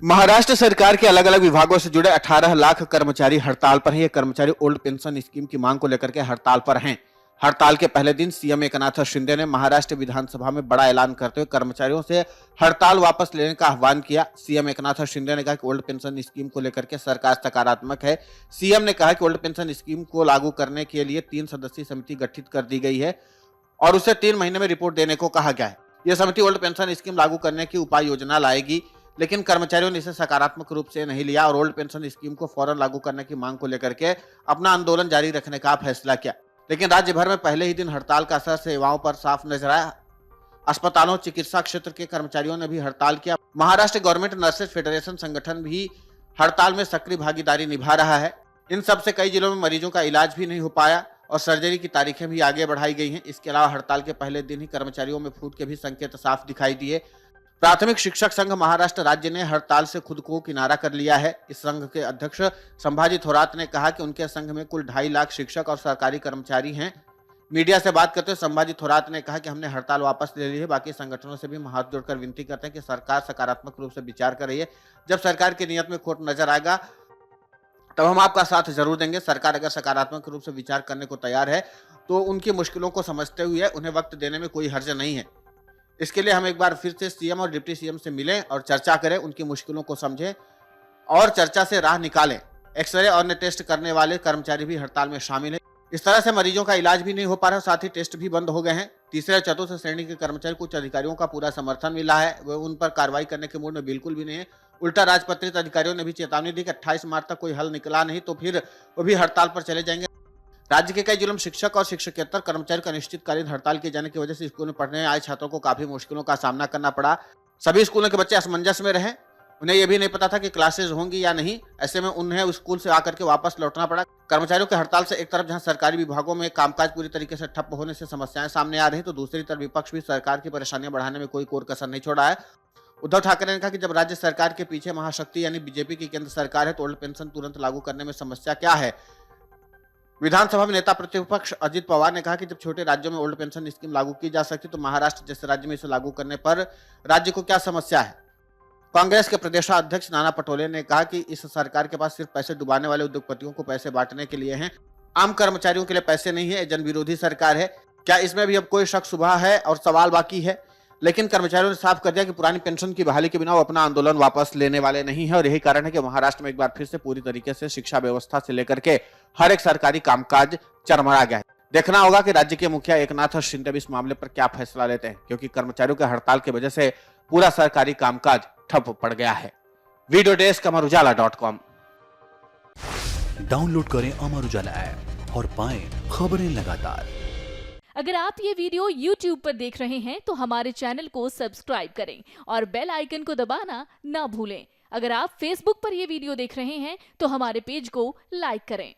महाराष्ट्र सरकार के अलग अलग विभागों से जुड़े 18 लाख कर्मचारी हड़ताल पर हैं। ये कर्मचारी ओल्ड पेंशन स्कीम की मांग को लेकर के हड़ताल पर हैं। हड़ताल के पहले दिन सीएम एकनाथ शिंदे ने महाराष्ट्र विधानसभा में बड़ा ऐलान करते हुए कर्मचारियों से हड़ताल वापस लेने का आह्वान किया। सीएम एकनाथ शिंदे ने कहा कि ओल्ड पेंशन स्कीम को लेकर के सरकार सकारात्मक है। सीएम ने कहा कि ओल्ड पेंशन स्कीम को लागू करने के लिए 3 सदस्यीय समिति गठित कर दी गई है और उसे 3 महीने में रिपोर्ट देने को कहा गया है। यह समिति ओल्ड पेंशन स्कीम लागू करने की उपाय योजना लाएगी, लेकिन कर्मचारियों ने इसे सकारात्मक रूप से नहीं लिया और ओल्ड पेंशन स्कीम को फौरन लागू करने की मांग को लेकर के अपना आंदोलन जारी रखने का फैसला किया। लेकिन राज्य भर में पहले ही दिन हड़ताल का असर सेवाओं पर साफ नजर आया। अस्पतालों, चिकित्सा क्षेत्र के कर्मचारियों ने भी हड़ताल किया। महाराष्ट्र गवर्नमेंट नर्सेज फेडरेशन संगठन भी हड़ताल में सक्रिय भागीदारी निभा रहा है। इन सबसे कई जिलों में मरीजों का इलाज भी नहीं हो पाया और सर्जरी की तारीखें भी आगे बढ़ाई गई हैं। इसके अलावा हड़ताल के पहले दिन ही कर्मचारियों में फूट के भी संकेत साफ दिखाई दिए। प्राथमिक शिक्षक संघ महाराष्ट्र राज्य ने हड़ताल से खुद को किनारा कर लिया है। इस संघ के अध्यक्ष संभाजी थोरात ने कहा कि उनके संघ में कुल 2.5 लाख शिक्षक और सरकारी कर्मचारी हैं। मीडिया से बात करते हुए संभाजी थोरात ने कहा कि हमने हड़ताल वापस ले ली है। बाकी संगठनों से भी हाथ जोड़कर विनती करते हैं कि सरकार सकारात्मक रूप से विचार कर रही है। जब सरकार की नीयत में खोट नजर आएगा तब हम आपका साथ जरूर देंगे। सरकार अगर सकारात्मक रूप से विचार करने को तैयार है तो उनकी मुश्किलों को समझते हुए उन्हें वक्त देने में कोई हर्ज नहीं है। इसके लिए हम एक बार फिर से सीएम और डिप्टी सीएम से मिलें और चर्चा करें, उनकी मुश्किलों को समझें और चर्चा से राह निकालें। एक्सरे और अन्य टेस्ट करने वाले कर्मचारी भी हड़ताल में शामिल हैं। इस तरह से मरीजों का इलाज भी नहीं हो पा रहा, साथ ही टेस्ट भी बंद हो गए हैं। तीसरे और चतुर्थ श्रेणी के कर्मचारी कुछ अधिकारियों का पूरा समर्थन मिला है, वे उन पर कार्रवाई करने के मूड में बिल्कुल भी नहीं है। उल्टा राजपत्रित अधिकारियों ने भी चेतावनी दी कि 28 मार्च तक कोई हल निकला नहीं तो फिर वो भी हड़ताल पर चले जाएंगे। राज्य के कई जिलों में शिक्षक और शिक्षकेतर कर्मचारियों का अनिश्चितकालीन हड़ताल किए जाने की वजह से स्कूल में पढ़ने आए छात्रों को काफी मुश्किलों का सामना करना पड़ा। सभी स्कूलों के बच्चे असमंजस में रहे, उन्हें यह भी नहीं पता था कि क्लासेज होंगी या नहीं। ऐसे में उन्हें स्कूल से आकर के वापस लौटना पड़ा। कर्मचारियों के हड़ताल से एक तरफ जहां सरकारी विभागों में कामकाज पूरी तरीके से ठप होने से समस्याएं सामने आ रही, तो दूसरी तरफ विपक्ष भी सरकार की परेशानियां बढ़ाने में कोई कोर कसर नहीं छोड़ा है। उद्धव ठाकरे ने कहा कि जब राज्य सरकार के पीछे महाशक्ति यानी बीजेपी की केंद्र सरकार है तो ओल्ड पेंशन तुरंत लागू करने में समस्या क्या है। विधानसभा में नेता प्रतिपक्ष अजित पवार ने कहा कि जब छोटे राज्यों में ओल्ड पेंशन स्कीम लागू की जा सकती तो महाराष्ट्र जैसे राज्य में इसे लागू करने पर राज्य को क्या समस्या है। कांग्रेस के प्रदेशाध्यक्ष नाना पटोले ने कहा कि इस सरकार के पास सिर्फ पैसे डुबाने वाले उद्योगपतियों को पैसे बांटने के लिए हैं, आम कर्मचारियों के लिए पैसे नहीं है। जन विरोधी सरकार है। क्या इसमें भी अब कोई शक शुबा है और सवाल बाकी है। लेकिन कर्मचारियों ने साफ कर दिया कि पुरानी पेंशन की बहाली के बिना वो अपना आंदोलन वापस लेने वाले नहीं है और यही कारण है कि महाराष्ट्र में एक बार फिर से पूरी तरीके से शिक्षा व्यवस्था से लेकर के हर एक सरकारी कामकाज चरमरा गया है। देखना होगा कि राज्य के मुखिया एकनाथ शिंदे भी इस मामले पर क्या फैसला लेते हैं, क्योंकि कर्मचारियों के हड़ताल की वजह से पूरा सरकारी कामकाज ठप पड़ गया है। Video desk amarujala.com। डाउनलोड करें अमर उजाला ऐप और पाएं खबरें लगातार। अगर आप ये वीडियो YouTube पर देख रहे हैं तो हमारे चैनल को सब्सक्राइब करें और बेल आइकन को दबाना ना भूलें। अगर आप Facebook पर ये वीडियो देख रहे हैं तो हमारे पेज को लाइक करें।